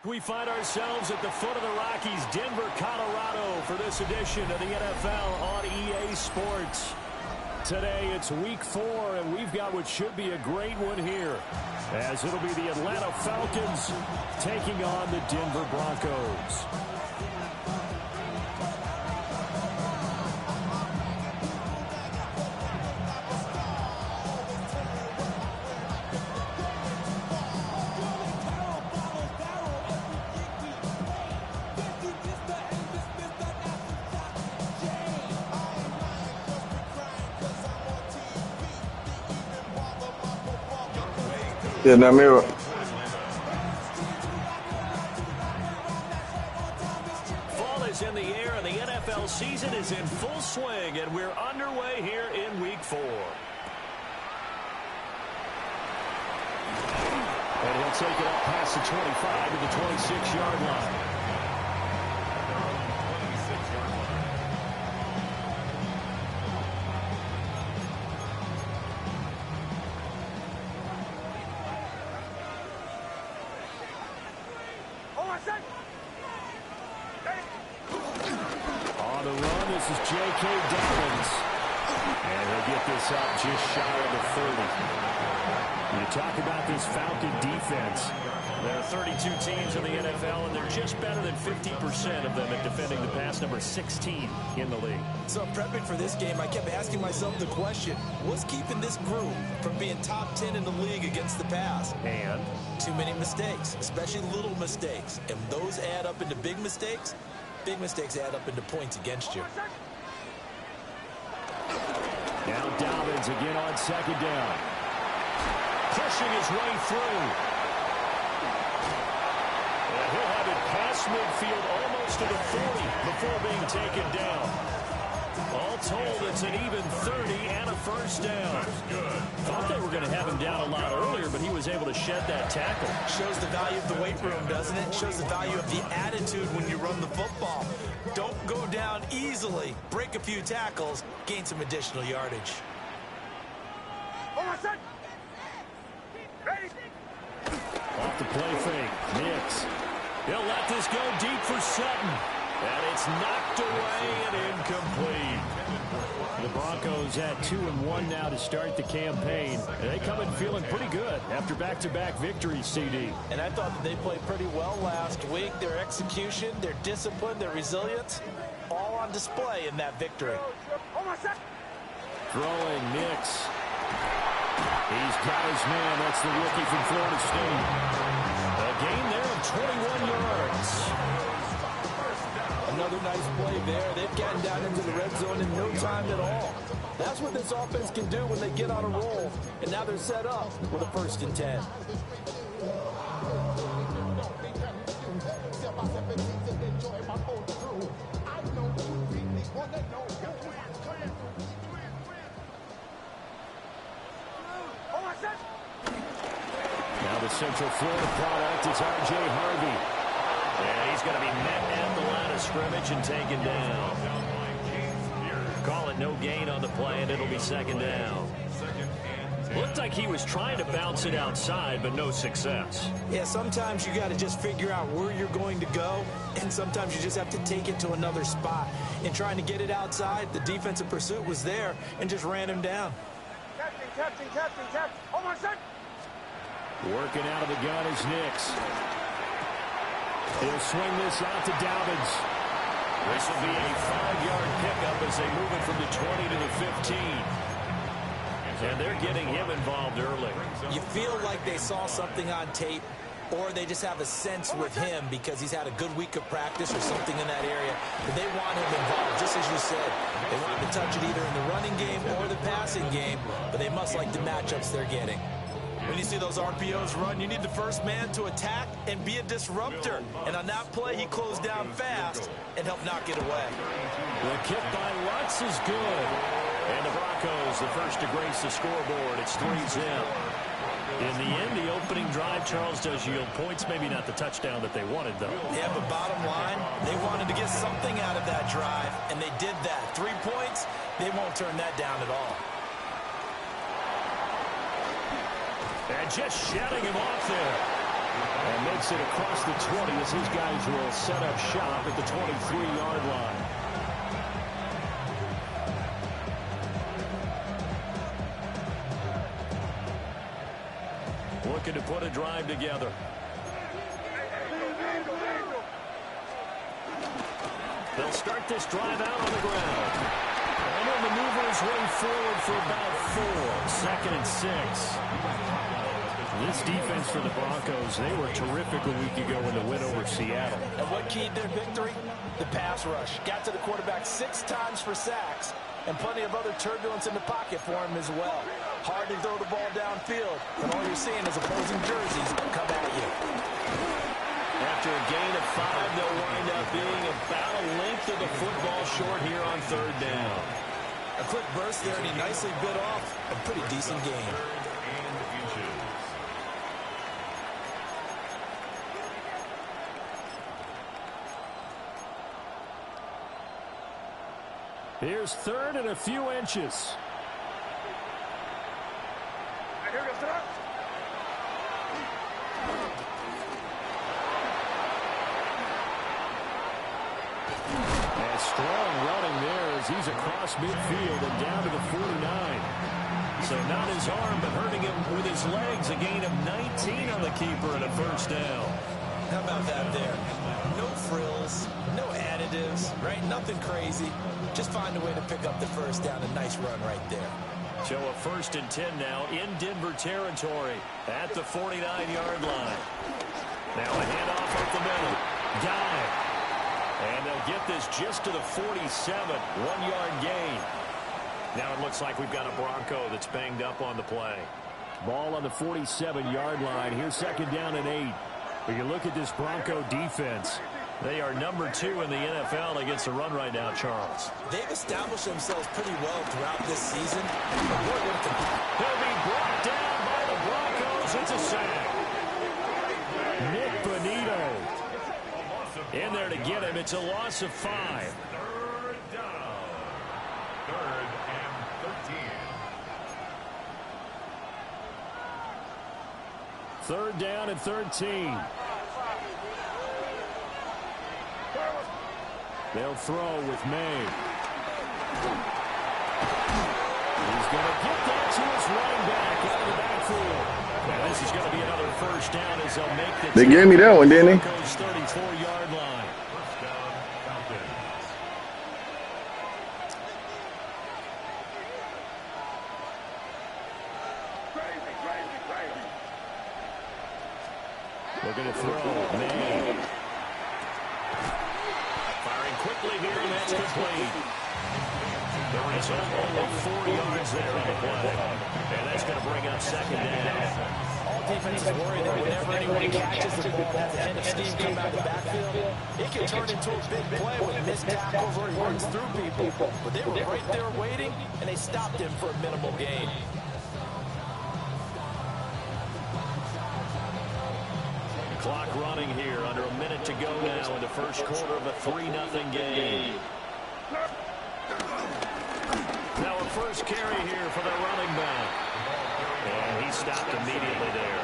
We find ourselves at the foot of the Rockies, Denver, Colorado, for this edition of the NFL on EA Sports. Today, it's Week 4, and we've got what should be a great one here, as it'll be the Atlanta Falcons taking on the Denver Broncos. Yeah, Namira. Fall is in the air, and the NFL season is in full swing, and we're underway here in Week 4. And he'll take it up past the 25 to the 26-yard line. On the run, this is J.K. Dobbins. And he'll get this up just shy of the 30. You talk about this Falcon defense. There are 32 teams in the NFL, and they're just better than 50% of them at defending the pass, number 16 in the league. So prepping for this game, I kept asking myself the question, what's keeping this group from being top 10 in the league against the pass? And too many mistakes, especially little mistakes. And those add up into big mistakes. Big mistakes add up into points against you. Now Dobbins again on second down. Pushing his way through. And he'll have it past midfield almost to the 40 before being taken down. All told, it's an even 30 and a first down. Thought they were going to have him down a lot earlier, but he was able to shed that tackle. Shows the value of the weight room, doesn't it? Shows the value of the attitude when you run the football. Don't go down easily. Break a few tackles, gain some additional yardage. Off the play fake, Nix. He'll let this go deep for Sutton. And it's knocked away and incomplete. The Broncos at 2-1 now to start the campaign. And they come in feeling pretty good after back-to-back victories, CD. And I thought that they played pretty well last week. Their execution, their discipline, their resilience, all on display in that victory. Throwing Nix. He's got his man. That's the rookie from Florida State. A gain there of 21 yards. Another nice play there. They've gotten down into the red zone in no time at all. That's what this offense can do when they get on a roll. And now they're set up with a 1st and 10. Now the Central Florida product is R.J. Harvey. And he's going to be met at the line of scrimmage and taken down. Call it no gain on the play, and it'll be second down. Looked like he was trying to bounce it outside, but no success. Yeah, sometimes you got to just figure out where you're going to go, and sometimes you just have to take it to another spot. In trying to get it outside, the defensive pursuit was there and just ran him down. Captain. Hold on a sec. Working out of the gun is Nix. He'll swing this out to Dobbins. This will be a 5-yard pickup as they move it from the 20 to the 15. And they're getting him involved early. You feel like they saw something on tape, or they just have a sense with him because he's had a good week of practice or something in that area. But they want him involved, just as you said. They want him to touch it either in the running game or the passing game, but they must like the matchups they're getting. When you see those RPOs run, you need the first man to attack and be a disruptor. And on that play, he closed down fast and helped knock it away. The kick by Lutz is good. And the Broncos, the first to grace the scoreboard. It's 3-zip. In the end, the opening drive, Charles, does yield points. Maybe not the touchdown that they wanted, though. Yeah, but bottom line, they wanted to get something out of that drive, and they did that. 3 points, they won't turn that down at all. And just shutting him off there. And makes it across the 20 as his guys will set up shop at the 23-yard line. Looking to put a drive together. They'll start this drive out on the ground. And he'll maneuver his way forward for about 4. 2nd and 6. This defense for the Broncos, they were terrific a week ago in the win over Seattle. And what keyed their victory? The pass rush. Got to the quarterback 6 times for sacks. And plenty of other turbulence in the pocket for him as well. Hard to throw the ball downfield, but all you're seeing is opposing jerseys come at you. After a gain of 5, they'll wind up being about a length of the football short here on 3rd down. A quick burst there, and he nicely bit off a pretty decent gain. Here's 3rd and a few inches. And strong running there as he's across midfield and down to the 49. So not his arm, but hurting him with his legs. A gain of 19 on the keeper and a 1st down. How about that there? No frills, no additives, right? Nothing crazy. Just find a way to pick up the 1st down. A nice run right there. So a 1st and 10 now in Denver territory at the 49-yard line. Now a handoff up the middle. Dive. And they'll get this just to the 47. 1-yard gain. Now it looks like we've got a Bronco that's banged up on the play. Ball on the 47-yard line. Here's 2nd down and 8. When you look at this Bronco defense, they are number 2 in the NFL against the run right now, Charles. They've established themselves pretty well throughout this season. He'll be brought down by the Broncos. It's a sack. Nick Bonito in there to get him. It's a loss of 5. 3rd down. 3rd and 13. 3rd down and 13. They'll throw with May. He's going to get that to his running back out of the backfield. Now this is going to be another 1st down as they'll make the They gave me that one, didn't they? 34-yard line. 1st down, Falcons. Looking to throw. May. Firing quickly here, and that's complete. There is only 4 yards there on the play. And that's going to bring up 2nd down. All defenses worry that whenever anyone catches the ball and if steam comes out of the backfield, it can turn into a big play with missed tackles or he runs through people. But they were right there waiting, and they stopped him for a minimal gain. Clock running here, under a minute to go now in the 1st quarter of a 3-0 game. Now a 1st carry here for the running back. And he stopped immediately there.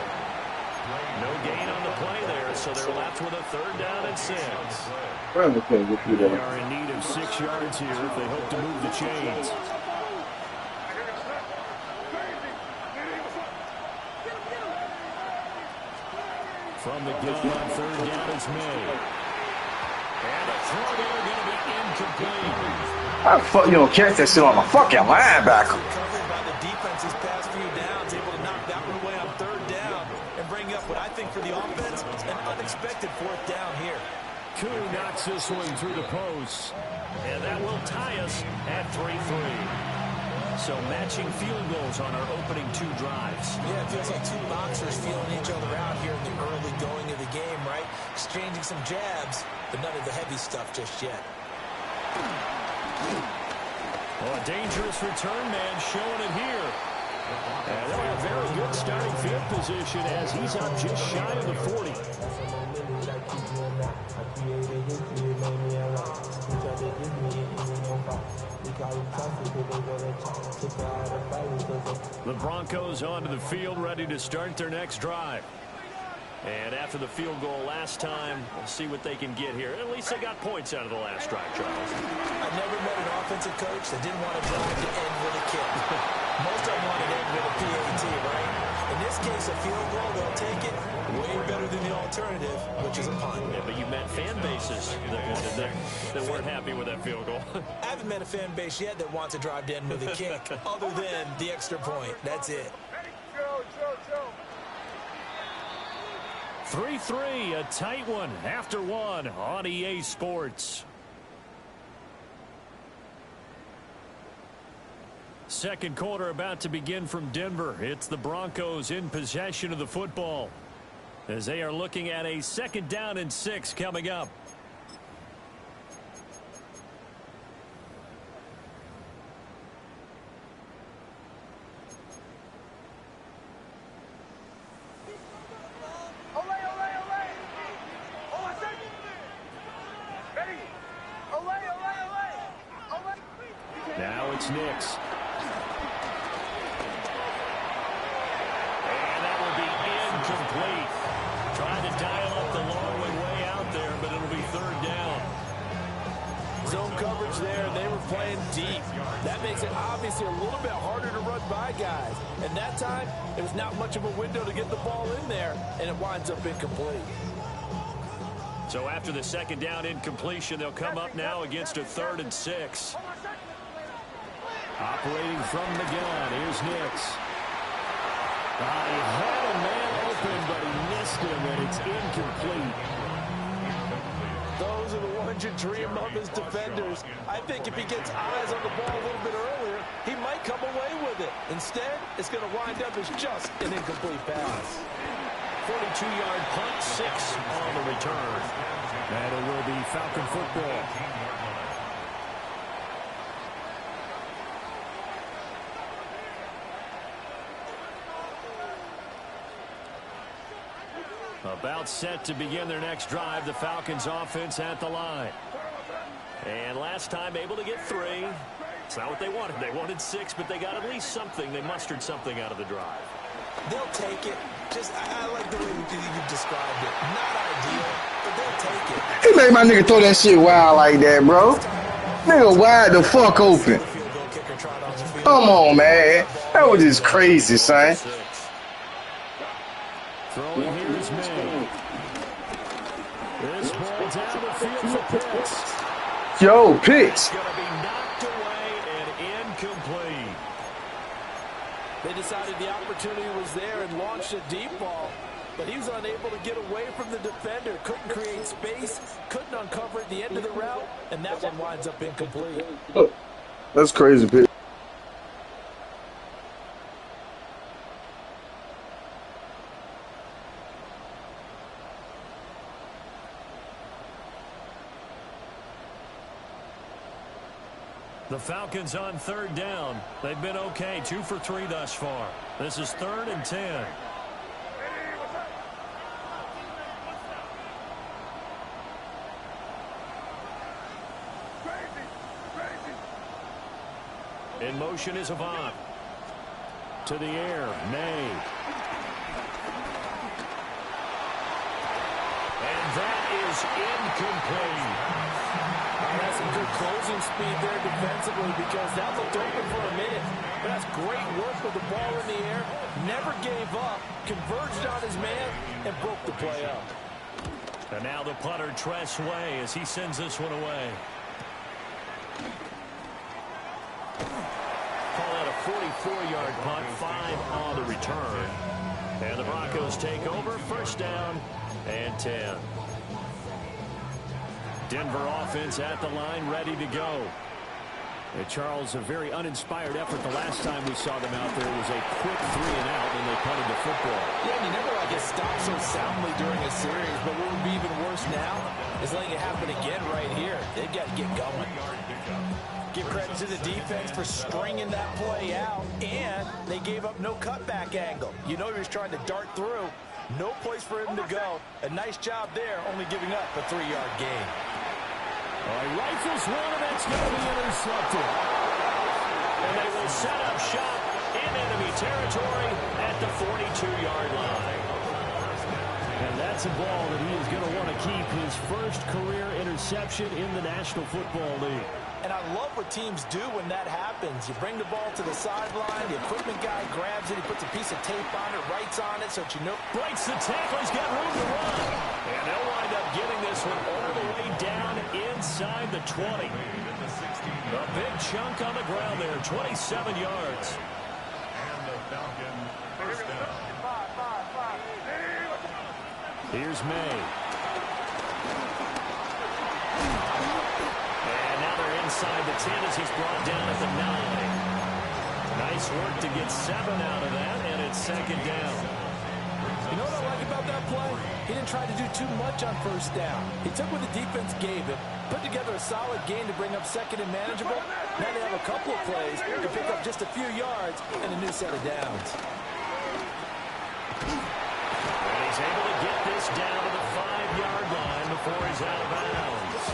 No gain on the play there, so they're left with a 3rd down and 6. They are in need of 6 yards here if they hope to move the chains. From the gun on 3rd down is May. And a throw there going to be incomplete. How the fuck you don't catch that shit on a fucking linebacker? Covered by the defense's past few downs, able to knock that one away on 3rd down and bring up what I think for the offense, an unexpected 4th down here. Koo knocks this one through the post. And that will tie us at 3-3. So matching field goals on our opening 2 drives. Yeah, it feels like 2 boxers feeling each other out here in the early going of the game, right? Exchanging some jabs, but none of the heavy stuff just yet. Well, a dangerous return man showing it here. And they're in a very good starting field position as he's up just shy of the 40. The Broncos onto the field ready to start their next drive. And after the field goal last time, we'll see what they can get here. At least they got points out of the last drive, Charles. I've never met an offensive coach that didn't want to drive to end with a kick. Most of them want to end with a PAT, right? In this case, a field goal, they'll take it way better than the alternative, which is a punt. Yeah, but you met fan bases that weren't happy with that field goal. I haven't met a fan base yet that wants to drive to end with a kick, other than the extra point. That's it. Joe, Joe, Joe. 3-3, a tight one after one on EA Sports. Second quarter about to begin from Denver. It's the Broncos in possession of the football as they are looking at a 2nd down and 6 coming up. Now it's Nix. And that will be incomplete. Trying to dial up the long way out there, but it'll be 3rd down. Zone coverage there, and they were playing deep. That makes it obviously a little bit harder to run by guys. And that time, there was not much of a window to get the ball in there, and it winds up incomplete. So after the 2nd down incompletion, they'll come up now against a 3rd and 6. Operating from the gun, here's Nix. He had a man open, but he missed him, and it's incomplete. Those are the ones you dream of as defenders. I think if he gets eyes on the ball a little bit earlier, he might come away with it. Instead, it's going to wind up as just an incomplete pass. 42-yard punt, 6 on the return. And it will be Falcon football. About set to begin their next drive, the Falcons offense at the line. And last time able to get 3. It's not what they wanted. They wanted 6, but they got at least something. They mustered something out of the drive. They'll take it. I like the way you described it. Not ideal, but they'll take it. He made my nigga throw that shit wild like that, bro. Nigga wide the fuck open. Come on, man. That was just crazy, son. Throwing here is May. This ball down the field for Pitts. Yo, Pitts. It's going to be knocked away and incomplete. They decided the opportunity was there and launched a deep ball, but he was unable to get away from the defender. Couldn't create space, couldn't uncover at the end of the route, and that one winds up incomplete. That's crazy, Pitts. The Falcons on 3rd down. They've been okay, 2 for 3 thus far. This is 3rd and 10. In motion is Avant. To the air, May. And that is incomplete. That's some good closing speed there defensively because that looked open for a minute. But that's great work with the ball in the air. Never gave up, converged on his man, and broke the play up. And now the punter, Tress Way, as he sends this one away. Call that a 44-yard punt, 5 on the return. And the Broncos take over, 1st down and 10. Denver offense at the line, ready to go. Charles, a very uninspired effort the last time we saw them out there. It was a quick 3 and out when they punted the football. Yeah, and you never like get stopped so soundly during a series, but what would be even worse now is letting it happen again right here. They've got to get going. Give credit to the defense for stringing that play out, and they gave up no cutback angle. You know he was trying to dart through. No place for him to go. A nice job there, only giving up a 3-yard gain. Rifles one, and that's going to be intercepted. And they will set up shop in enemy territory at the 42-yard line. And gets a ball that he is going to want to keep, his first career interception in the National Football League. And I love what teams do when that happens. You bring the ball to the sideline, the equipment guy grabs it, he puts a piece of tape on it, writes on it so that you know. Breaks the tackle, he's got room to run. And they'll wind up getting this one all the way down inside the 20. A big chunk on the ground there, 27 yards. And the Falcons first down. Here's May. And now they're inside the 10 as he's brought down at the 9. Nice work to get 7 out of that, and it's second down. You know what I like about that play? He didn't try to do too much on first down. He took what the defense gave him, put together a solid game to bring up second and manageable. Now they have a couple of plays to pick up just a few yards and a new set of downs. And he's able to get this down to the 5-yard line before he's out of bounds.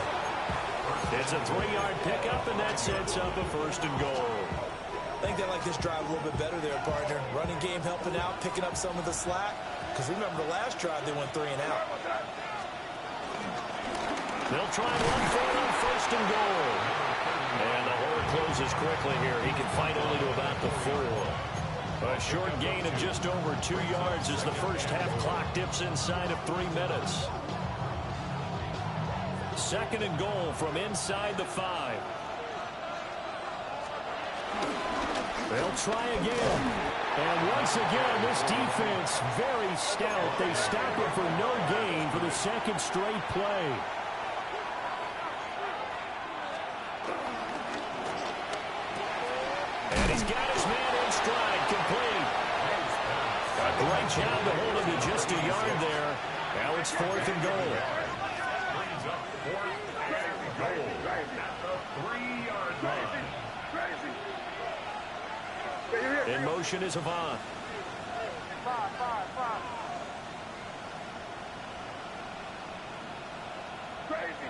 It's a 3-yard pickup, and that sets up a first and goal. I think they like this drive a little bit better there, partner. Running game helping out, picking up some of the slack. Because remember the last drive, they went 3 and out. They'll try and run for it on first and goal. And the hole closes quickly here. He can fight only to about the 4. A short gain of just over 2 yards as the first half clock dips inside of 3 minutes. Second and goal from inside the 5. They'll try again. And once again, this defense very stout. They stop it for no gain for the second straight play. And he's got his man in stride, complete. A great job to hold him to just a yard there. Now it's 4th and goal. Brings up 4th and goal at the 3-yard line. In motion is Avant. Crazy.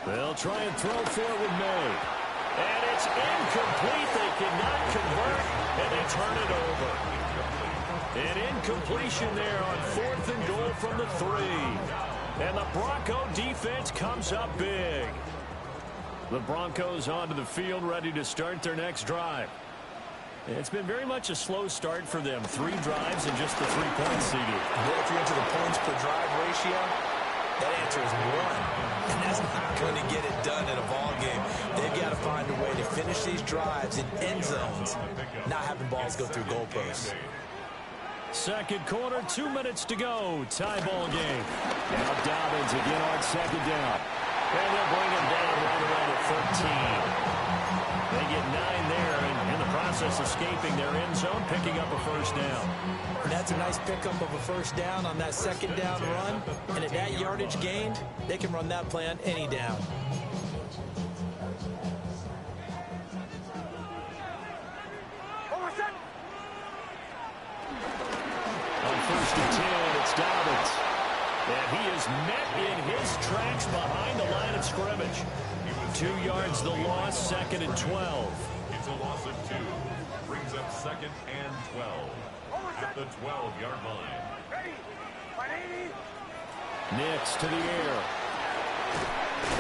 They'll try and throw for it with May. And it's incomplete. They cannot convert, and they turn it over. An incompletion there on 4th and goal from the 3. And the Bronco defense comes up big. The Broncos onto the field, ready to start their next drive. It's been very much a slow start for them. 3 drives and just the 3 points seeded. If you're into the points per drive ratio, that answer is 1. And that's not going to get it done in a ball game. They've got to find a way to finish these drives in end zones, not having balls go through goalposts. Second quarter, 2 minutes to go. Tie ball game. Now Dobbins again on second down. And they'll bring him down right around at 13. They get 9 there, and in the process escaping their end zone, picking up a first down. And that's a nice pickup of a first down on that second down run. And at that yardage gained, they can run that play on any down. On first and 10, it's Dobbins. And he is met in his tracks behind the line of scrimmage. 2 yards the loss, second and 12. It's a loss of 2. Brings up second and 12 at the 12-yard line. Nix to the air.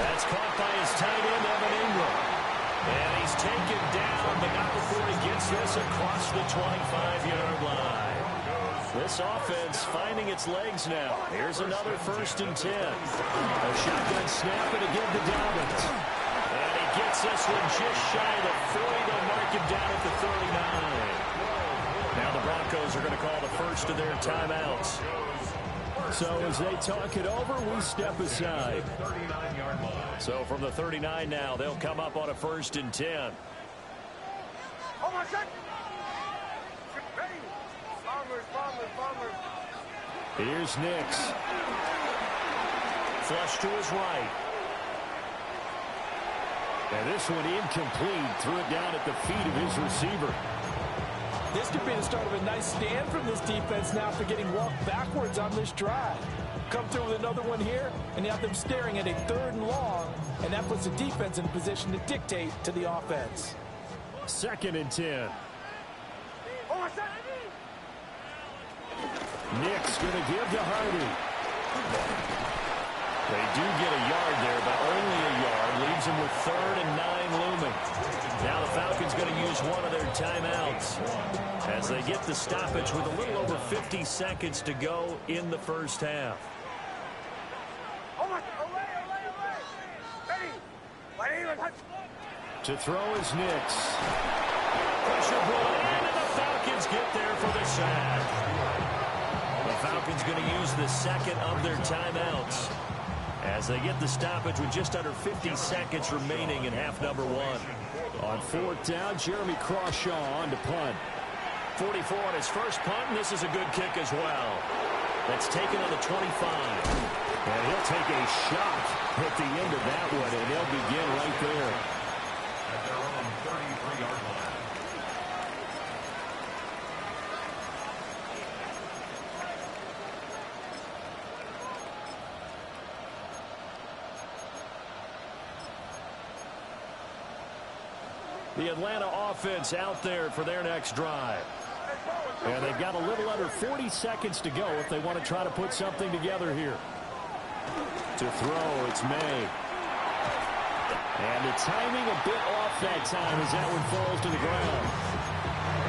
That's caught by his tight end, Evan Ingram. And he's taken down, but not before he gets this across the 25-yard line. This offense finding its legs now. Here's another first and 10. A shotgun snap and again to Dobbins. And he gets this one just shy of the 40. They'll mark him down at the 39. Now the Broncos are going to call the first of their timeouts. So as they talk it over, we step aside. So from the 39 now, they'll come up on a first and 10. Here's Nix. Flush to his right. And this one incomplete. Threw it down at the feet of his receiver. This could be the start of a nice stand from this defense now for getting walked backwards on this drive. Come through with another one here, and you have them staring at a 3rd and long, and that puts the defense in position to dictate to the offense. Second and 10. Nick's going to give to Harvey. They do get a yard there, but only a yard. Leaves them with 3rd and 9 looming. Now the Falcons going to use one of their timeouts as they get the stoppage with a little over 50 seconds to go in the first half. To throw is Nix. Pressure brought in, and the Falcons get there for the sack. The Falcons going to use the second of their timeouts as they get the stoppage with just under 50 seconds remaining in half number 1. On 4th down, Jeremy Crawshaw on to punt. 44 on his first punt, and this is a good kick as well. That's taken on the 25. And he'll take a shot at the end of that one, and they'll begin right there. At their own 33-yard line. The Atlanta offense out there for their next drive. And they've got a little under 40 seconds to go if they want to try to put something together here. To throw, it's May. And the timing a bit off that time as that one falls to the ground.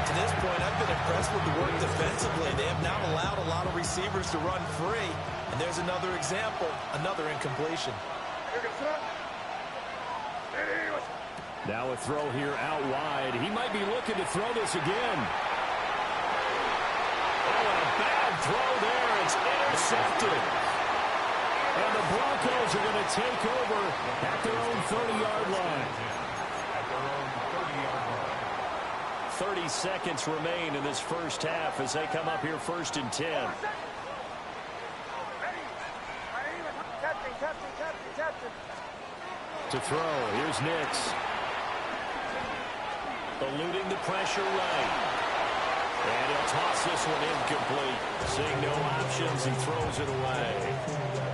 To this point, I've been impressed with the work defensively. They have not allowed a lot of receivers to run free. And there's another example, another incompletion. Now a throw here out wide. He might be looking to throw this again. Oh, and a bad throw there. It's intercepted. And the Broncos are going to take over at their own 30-yard line. At their own 30-yard line. 30 seconds remain in this first half as they come up here 1st and 10. To throw, here's Nix. Eluding the pressure right. And he'll toss this one incomplete. Seeing no options, he throws it away.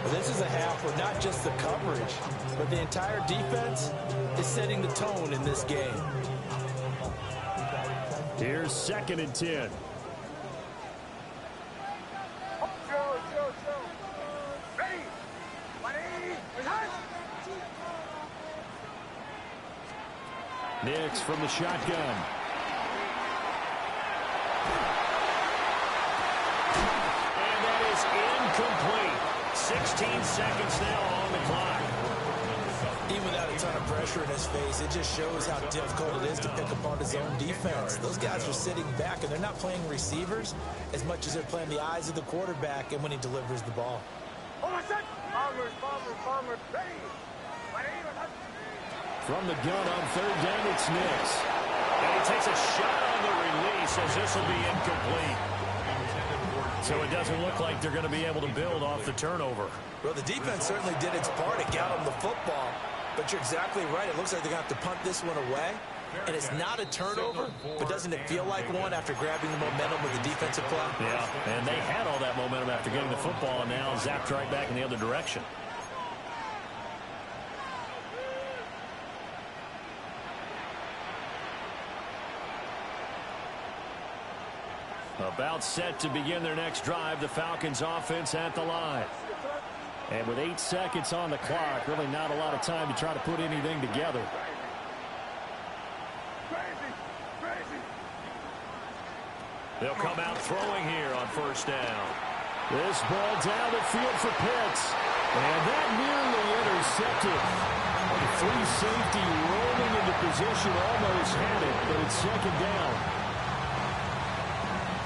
Well, this is a half where not just the coverage, but the entire defense is setting the tone in this game. Here's 2nd and 10. Nix from the shotgun. And that is incomplete. 16 seconds now on the clock. Even without a ton of pressure in his face, it just shows how difficult it is to pick apart his own defense. Those guys are sitting back, and they're not playing receivers as much as they're playing the eyes of the quarterback and when he delivers the ball. From the gun on 3rd down, it's Nix. And he takes a shot on the release as this will be incomplete. So it doesn't look like they're going to be able to build off the turnover. Well, the defense certainly did its part to get them the football. But you're exactly right. It looks like they're going to have to punt this one away. And it's not a turnover, but doesn't it feel like one after grabbing the momentum with the defensive play? Yeah, and they had all that momentum after getting the football and now zapped right back in the other direction. About set to begin their next drive, the Falcons offense at the line. And with 8 seconds on the clock, really not a lot of time to try to put anything together. They'll come out throwing here on 1st down. This ball down the field for Pitts. And that nearly intercepted. The free safety rolling into position, almost had it, but it's 2nd down.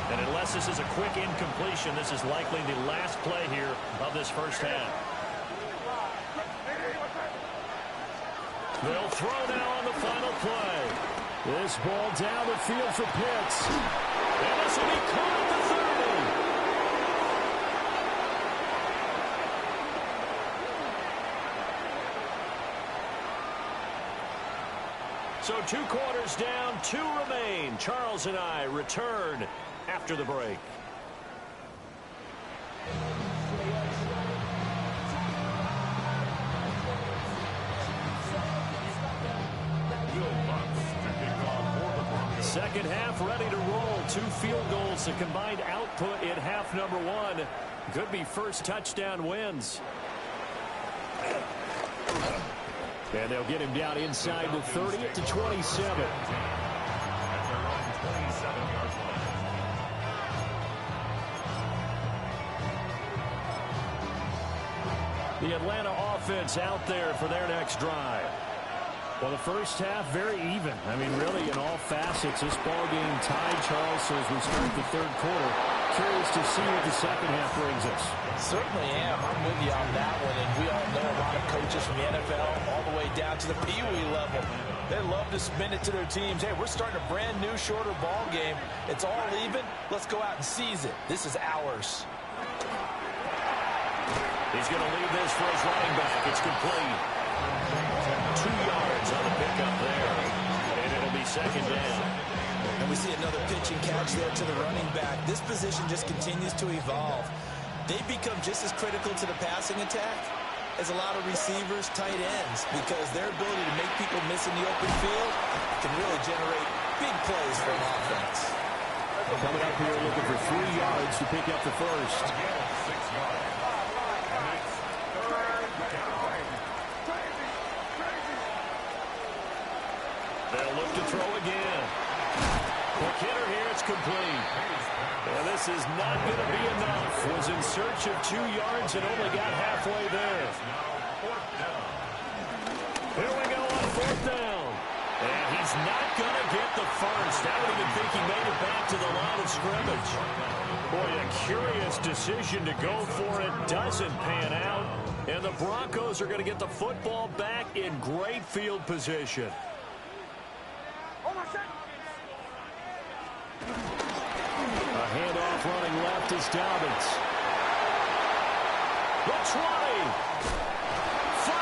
And unless this is a quick incompletion, this is likely the last play here of this first half. They'll throw now on the final play. This ball down the field for Pitts. And this will be caught at the 30. So 2 quarters down, 2 remain. Charles and I return after the break. Second half ready to roll. 2 field goals, the combined output in half number 1. Could be first touchdown wins. And they'll get him down inside the 30 to 27. The Atlanta offense out there for their next drive. Well, the first half, very even. I mean, really, in all facets, this ball game tied, Charles, so as we start the third quarter. Curious to see what the second half brings us. Certainly am. I'm with you on that one. And we all know a lot of coaches from the NFL all the way down to the Pee Wee level. They love to spin it to their teams. Hey, we're starting a brand new, shorter ball game. It's all even. Let's go out and seize it. This is ours. He's going to leave this for his running back. It's complete. 2 yards on the pickup there. And it'll be second down. And we see another pitch and catch there to the running back. This position just continues to evolve. They've become just as critical to the passing attack as a lot of receivers, tight ends, because their ability to make people miss in the open field can really generate big plays for an offense. Coming up here looking for 3 yards to pick up the first. 6 yards. They'll look to throw again. McKinnon here, it's complete. And this is not going to be enough. Was in search of 2 yards and only got halfway there. Here we go on 4th down. And he's not going to get the first. I don't even think he made it back to the line of scrimmage. Boy, a curious decision to go for it. Doesn't pan out. And the Broncos are going to get the football back in great field position. A handoff running left is Dobbins. The 20. 5.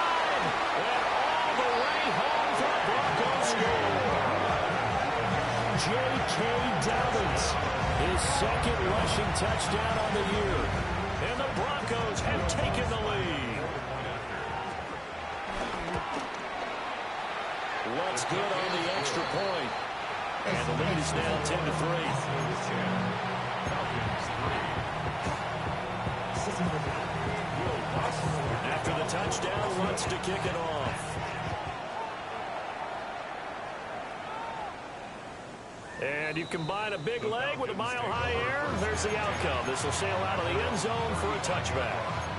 And all the way home for the Broncos score. J.K. Dobbins, his second rushing touchdown on the year. And the Broncos have taken the lead. What's good on the extra point? And the lead is now 10-3. After the touchdown, wants to kick it off. And you combine a big leg with a mile-high air, there's the outcome. This will sail out of the end zone for a touchback.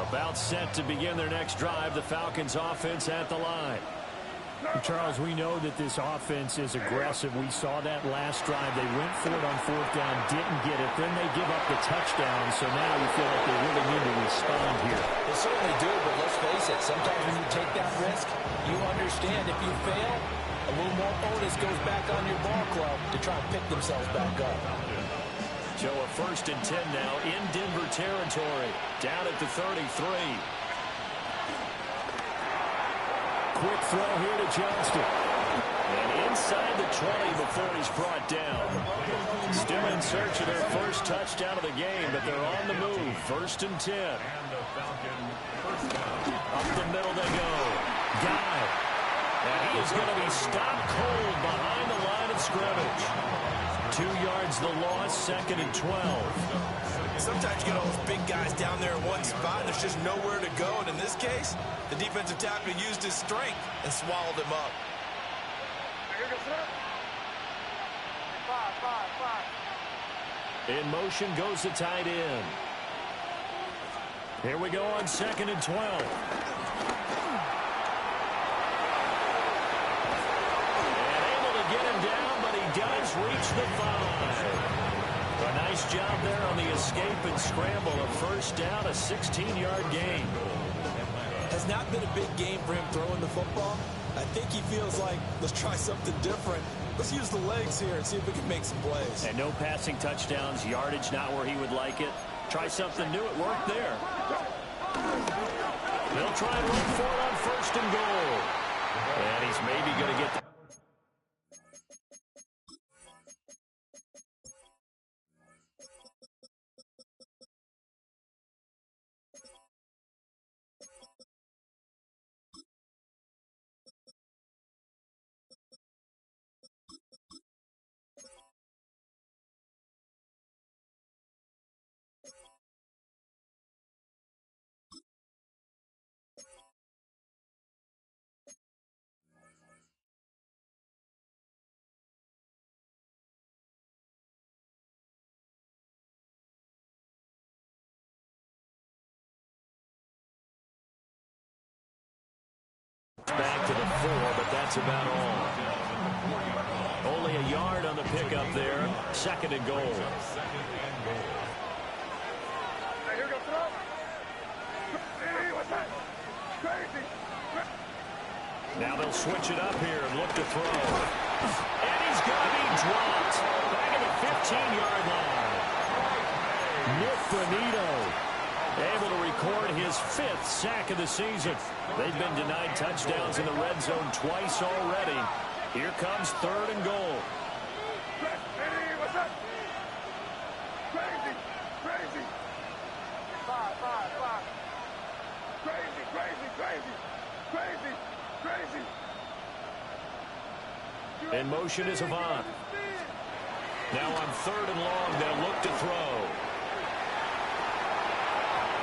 About set to begin their next drive, the Falcons offense at the line. Charles, we know that this offense is aggressive. We saw that last drive. They went for it on 4th down, didn't get it. Then they give up the touchdown, so now you feel like they really need to respond here. They certainly do, but let's face it. Sometimes when you take that risk, you understand if you fail, a little more onus goes back on your ball club to try and pick themselves back up. So a 1st and 10 now in Denver territory. Down at the 33. Quick throw here to Johnston. And inside the 20 before he's brought down. Still in search of their first touchdown of the game, but they're on the move. 1st and 10. Up the middle they go. Guy. And he is going to be stopped cold behind the line of scrimmage. 2 yards the loss, 2nd and 12. Sometimes you get all those big guys down there in one spot, and there's just nowhere to go. And in this case, the defensive tackle used his strength and swallowed him up. In motion goes the tight end. Here we go on 2nd and 12. And able to get him down, but he does reach the 5. A nice job there on the escape and scramble. A 1st down, a 16-yard gain. Has not been a big game for him throwing the football. I think he feels like, let's try something different. Let's use the legs here and see if we can make some plays. And no passing touchdowns, yardage not where he would like it. Try something new, it worked there. They'll try and run for it on 1st and goal. And he's maybe going to get the back to the 4, but that's about all. Only a yard on the pickup there. Second and goal. Now they'll switch it up here and look to throw. And he's going to be dropped back at the 15-yard line. Nick Bonito able to record his 5th sack of the season. They've been denied touchdowns in the red zone twice already. Here comes 3rd and goal. In motion is Avant. Now on 3rd and long, they'll look to throw.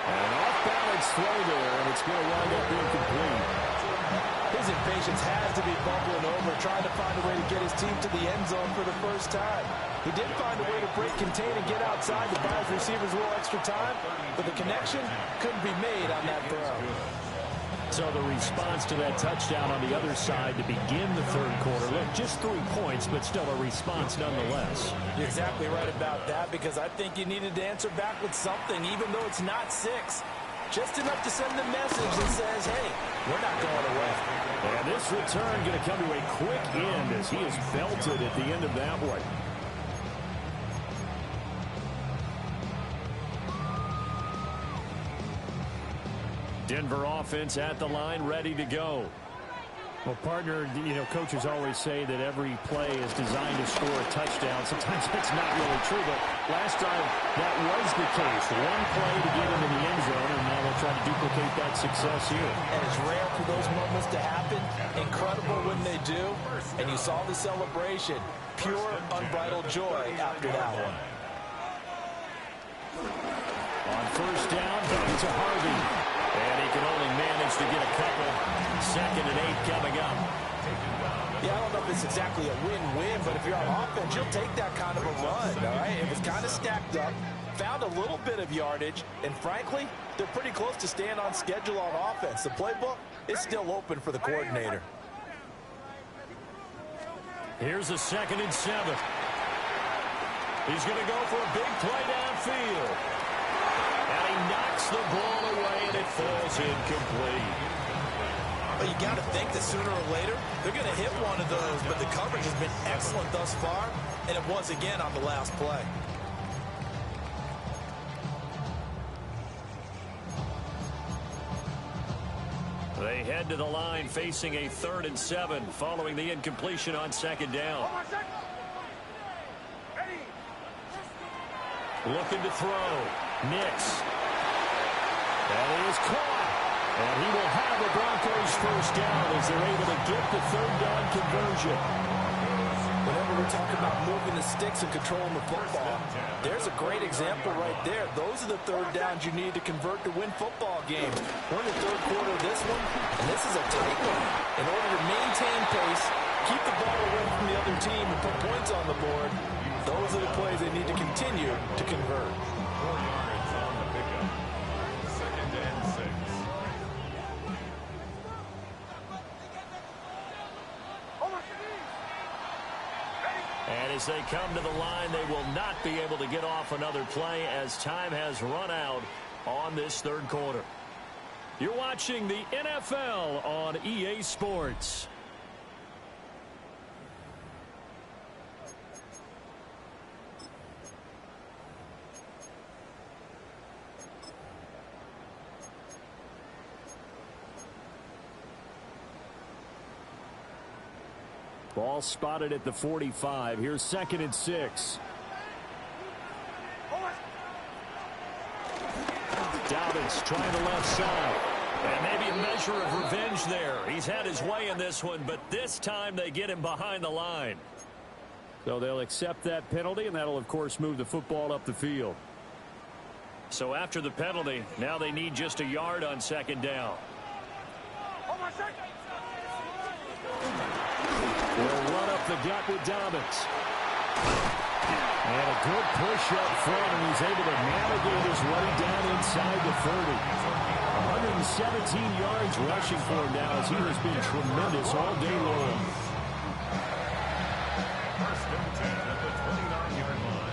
An off-balance throw there, and it's going to wind up incomplete. His impatience has to be bubbling over, trying to find a way to get his team to the end zone for the first time. He did find a way to break, contain, and get outside to buy his receivers a little extra time, but the connection couldn't be made on that throw. So the response to that touchdown on the other side to begin the 3rd quarter. Look, just 3 points, but still a response nonetheless. You're exactly right about that, because I think you needed to answer back with something, even though it's not 6. Just enough to send the message that says, hey, we're not going away. And this return going to come to a quick end as he is belted at the end of that one. Denver offense at the line, ready to go. Well, partner, coaches always say that every play is designed to score a touchdown. Sometimes that's not really true, but last time that was the case. One play to get into the end zone, and now they'll try to duplicate that success here. And it's rare for those moments to happen. Incredible when they do. And you saw the celebration. Pure, unbridled joy after that one. On 1st down, back to Harvey. And he can only manage to get a couple. 2nd and 8 coming up. Yeah, I don't know if it's exactly a win-win, but if you're on offense, you'll take that kind of a run, all right? It was kind of stacked up, found a little bit of yardage, and frankly, they're pretty close to staying on schedule on offense. The playbook is still open for the coordinator. Here's a 2nd and 7. He's going to go for a big play downfield. And he knocks the ball away, and it falls incomplete. But you got to think that sooner or later, they're going to hit one of those, but the coverage has been excellent thus far, and it was again on the last play. They head to the line facing a 3rd and 7 following the incompletion on 2nd down. Looking to throw. Nix. And he is caught. And he will have the Broncos 1st down as they're able to get the 3rd down conversion. Whenever we're talking about moving the sticks and controlling the football, there's a great example right there. Those are the 3rd downs you need to convert to win football games. We're in the 3rd quarter of this one, and this is a tight one. In order to maintain pace, keep the ball away from the other team, and put points on the board, those are the plays they need to continue to convert. 4 yards on the pickup. 2nd and 6. And as they come to the line, they will not be able to get off another play as time has run out on this 3rd quarter. You're watching the NFL on EA Sports. Ball spotted at the 45. Here's 2nd and 6. Dobbins trying the left side. And maybe a measure of revenge there. He's had his way in this one, but this time they get him behind the line. So they'll accept that penalty, and that'll, of course, move the football up the field. So after the penalty, now they need just a yard on 2nd down. Will run up the gut with Dobbins. And a good push up front, and he's able to navigate his way down inside the 30. 117 yards rushing for him now as he has been tremendous all day long. First and 10 at the 29-yard line.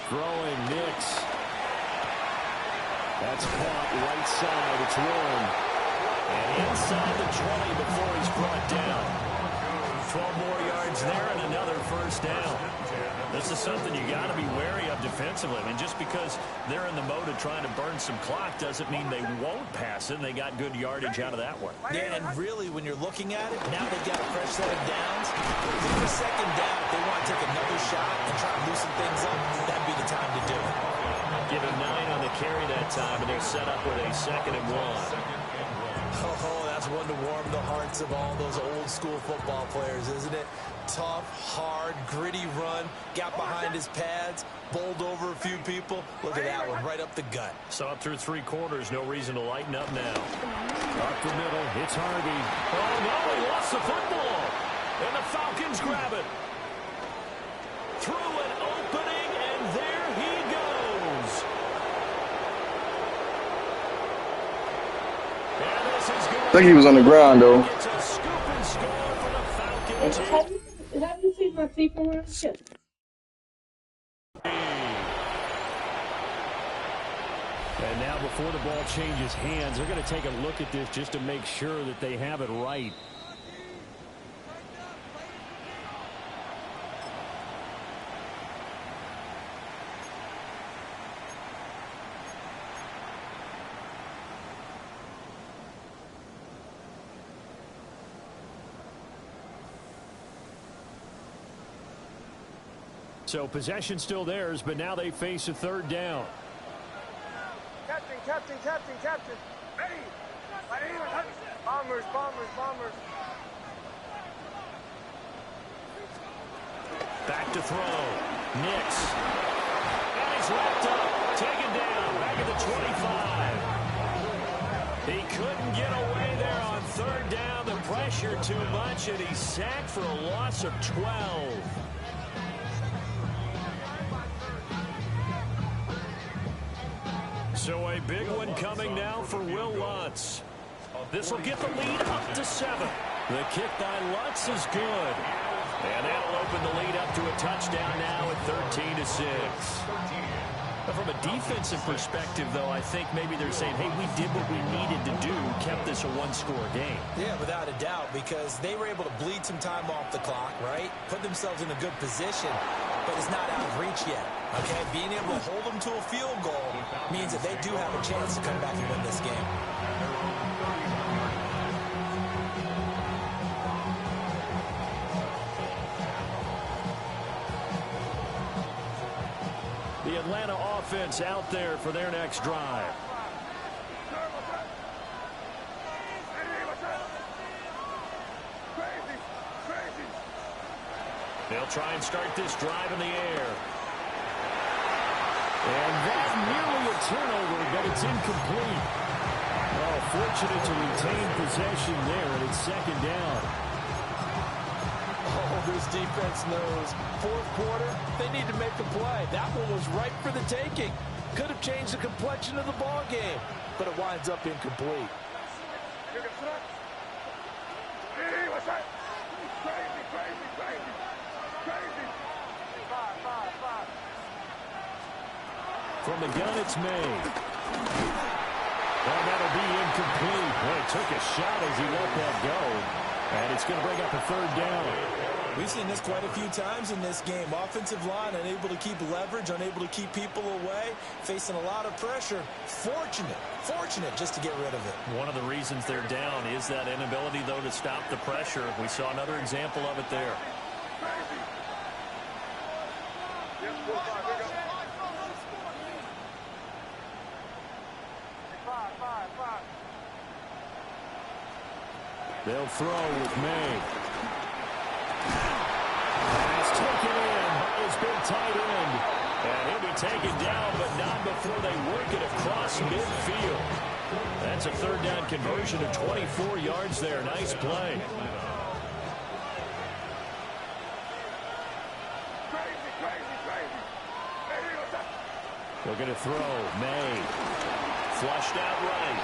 Throwing Nix. That's caught right side. It's Warren. And inside the 20 before he's brought down. 12 more yards there and another first down. This is something you got to be wary of defensively. I mean, just because they're in the mode of trying to burn some clock doesn't mean they won't pass it. They got good yardage out of that one. Yeah, and really, when you're looking at it, now they've got a fresh set of downs. For a second down, if they want to take another shot and try to loosen things up, that'd be the time to do it. Give him 9 on the carry that time, and they're set up with a 2nd and 1. Oh, that's one to warm the hearts of all those old school football players, isn't it? Tough, hard, gritty run, got behind his pads, bowled over a few people. Look at that one, right up the gut. Saw it through 3 quarters, no reason to lighten up now. Up the middle, it's Harvey. Oh, no, he lost the football. And the Falcons grab it. Through an opening, and there he goes. And this is good. I think he was on the ground, though. It's a scoop and score for the Falcons. Have you seen my feet from around here? And now before the ball changes hands, they're going to take a look at this just to make sure that they have it right. So possession still theirs, but now they face a 3rd down. Captain. Ready. Bombers. Back to throw. Nix. And he's wrapped up. Taken down. Back at the 25. He couldn't get away there on 3rd down. The pressure too much, and he's sacked for a loss of 12. So a big one coming now for Will Lutz. This will get the lead up to 7. The kick by Lutz is good. And that'll open the lead up to a touchdown now at 13-6. From a defensive perspective, though, I think maybe they're saying, hey, we did what we needed to do, kept this a 1-score game. Yeah, without a doubt, because they were able to bleed some time off the clock, right? Put themselves in a good position, but it's not out of reach yet, okay? Being able to hold them to a field goal means that they do have a chance to come back and win this game. The Atlanta offense out there for their next drive. They'll try and start this drive in the air. And that nearly a turnover, but it's incomplete. Oh, fortunate to retain possession there, and it's 2nd down. Oh, this defense knows. 4th quarter, they need to make a play. That one was ripe for the taking. Could have changed the complexion of the ball game, but it winds up incomplete. From the gun, it's made. Well, that'll be incomplete. Boy, took a shot as he let that go. And it's going to bring up a 3rd down. We've seen this quite a few times in this game. Offensive line unable to keep leverage, unable to keep people away, facing a lot of pressure. Fortunate just to get rid of it. One of the reasons they're down is that inability, though, to stop the pressure. We saw another example of it there. They'll throw with May. It's taken in by his big tight end. And he'll be taken down, but not before they work it across midfield. a third down conversion of 24 yards there. Nice play. Looking to throw. May. Flushed out right.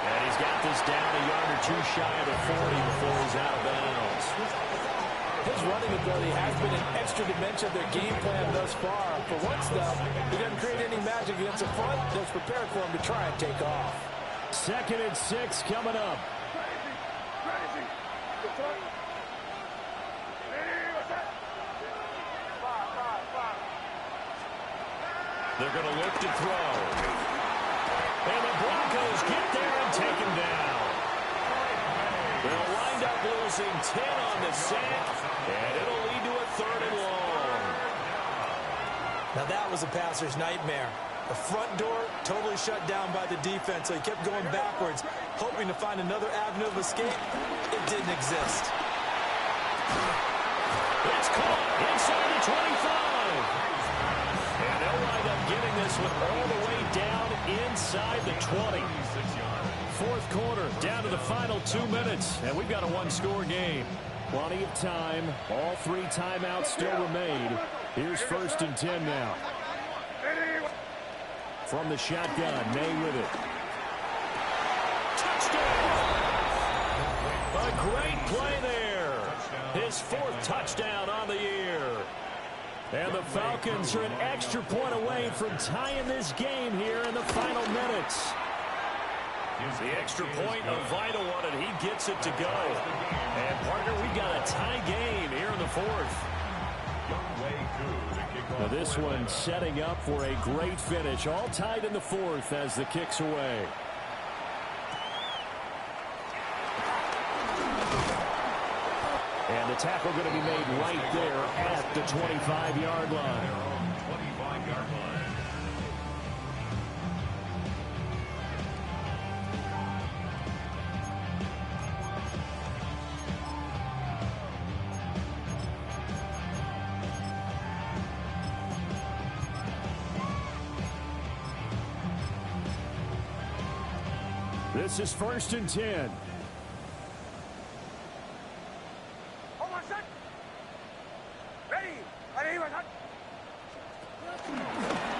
And he's got this down a yard or two shy of the 40 before he's out of bounds. His running ability has been an extra dimension of their game plan thus far. For once, though, he doesn't create any magic against the front that's prepared for him to try and take off. 2nd and 6 coming up. They're going to look to throw. And the Broncos get there and take him down. They'll wind up losing 10 on the sack, and it'll lead to a 3rd and long. Now that was a passer's nightmare. The front door totally shut down by the defense, so he kept going backwards, hoping to find another avenue of escape. It didn't exist. It's caught inside the 25. And they'll wind up getting this one all the way down inside the 20. 4th quarter, down to the final 2 minutes, and we've got a one-score game. Plenty of time. All 3 timeouts still remain. Here's 1st and 10 now. From the shotgun, May with it. Touchdown! A great play there. His 4th touchdown on the year. And the Falcons are an extra point away from tying this game here in the final minutes. The extra point, a vital one, and he gets it to go. And, partner, we've got a tie game here in the 4th. Now this one setting up for a great finish. All tied in the 4th as the kick's away. And the tackle going to be made right there at the 25-yard line. This is 1st and 10.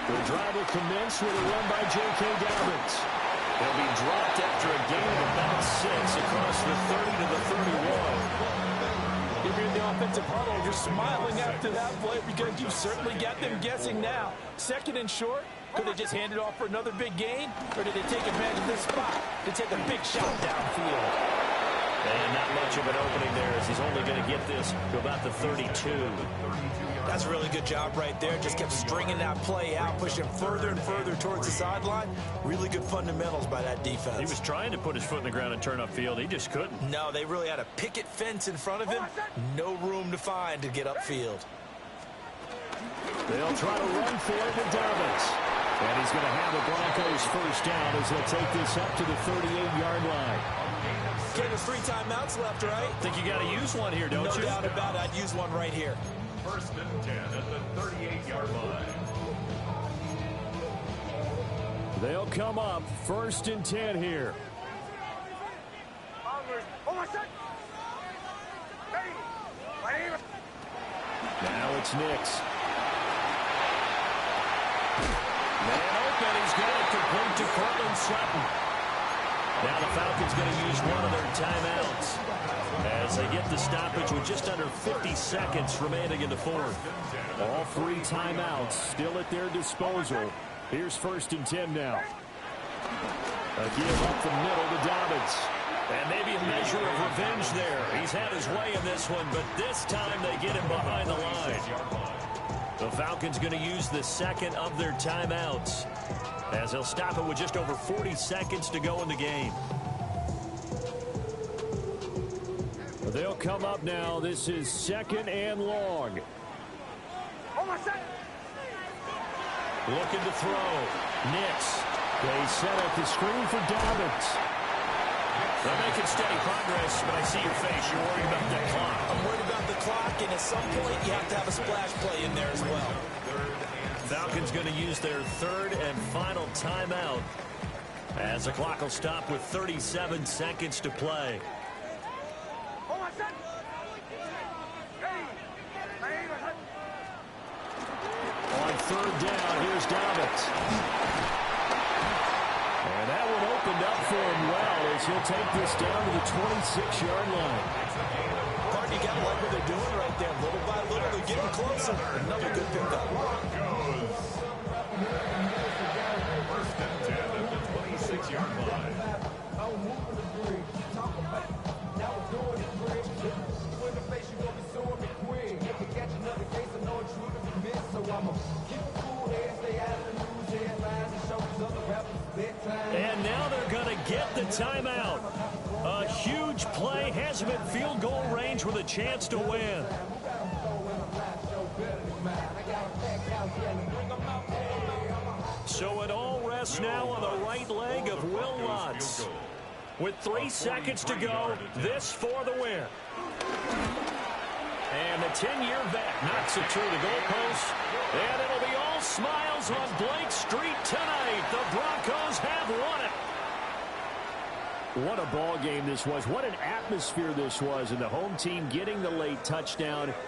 The drive will commence with a run by J.K. Dobbins. They'll be dropped after a gain of about 6 across the 30 to the 31. If you're in the offensive huddle, you're smiling after that play because you certainly got them guessing now. 2nd and short. Could they just hand it off for another big gain? Or did they take advantage of this spot to take a big shot downfield? And not much of an opening there as he's only going to get this to about the 32. That's a really good job right there. Just kept stringing that play out, pushing further and further towards the sideline. Really good fundamentals by that defense. He was trying to put his foot in the ground and turn upfield. He just couldn't. No, they really had a picket fence in front of him. No room to find to get upfield. They'll try to run for it with Dobbins. And he's going to have the Broncos 1st down as they'll take this up to the 38-yard line. Okay, there's 3 timeouts left, right? Think you got to use one here, don't you? No doubt about it. I'd use one right here. 1st and 10 at the 38-yard line. They'll come up 1st and 10 here. Now it's Nix. Man open, he's got it complete to Cortland Sutton. Now the Falcons going to use one of their timeouts as they get the stoppage with just under 50 seconds remaining in the 4th. All 3 timeouts still at their disposal. Here's 1st and 10 now. A give up the middle to Dobbins. And maybe a measure of revenge there. He's had his way in this one, but this time they get him behind the line. The Falcons going to use the 2nd of their timeouts as they'll stop it with just over 40 seconds to go in the game. They'll come up now. This is 2nd and long. Looking to throw. Nix. They set up the screen for Dobbins. They're making steady progress, but I see your face. You're worried about that clock. I'm worried about the clock, and at some point you have to have a splash play in there as well. Falcons going to use their third and final timeout as the clock will stop with 37 seconds to play. On third down, here's Dobbins. And that one opened up for him well as he'll take this down to the 26-yard line. Party, you got to like what they're doing right there. Little by little, they're getting closer. Another good pickup. First and 10 at the 26-yard line. And now they're going to get the timeout. A huge play has him in field goal range with a chance to win. So it all rests now on the right leg of Will Lutz. With 3 seconds to go, this for the win. And the 10-year vet knocks it through the goalpost. And it'll be all smiles on Blake Street tonight. The Broncos have won it. What a ball game this was. What an atmosphere this was. And the home team getting the late touchdown.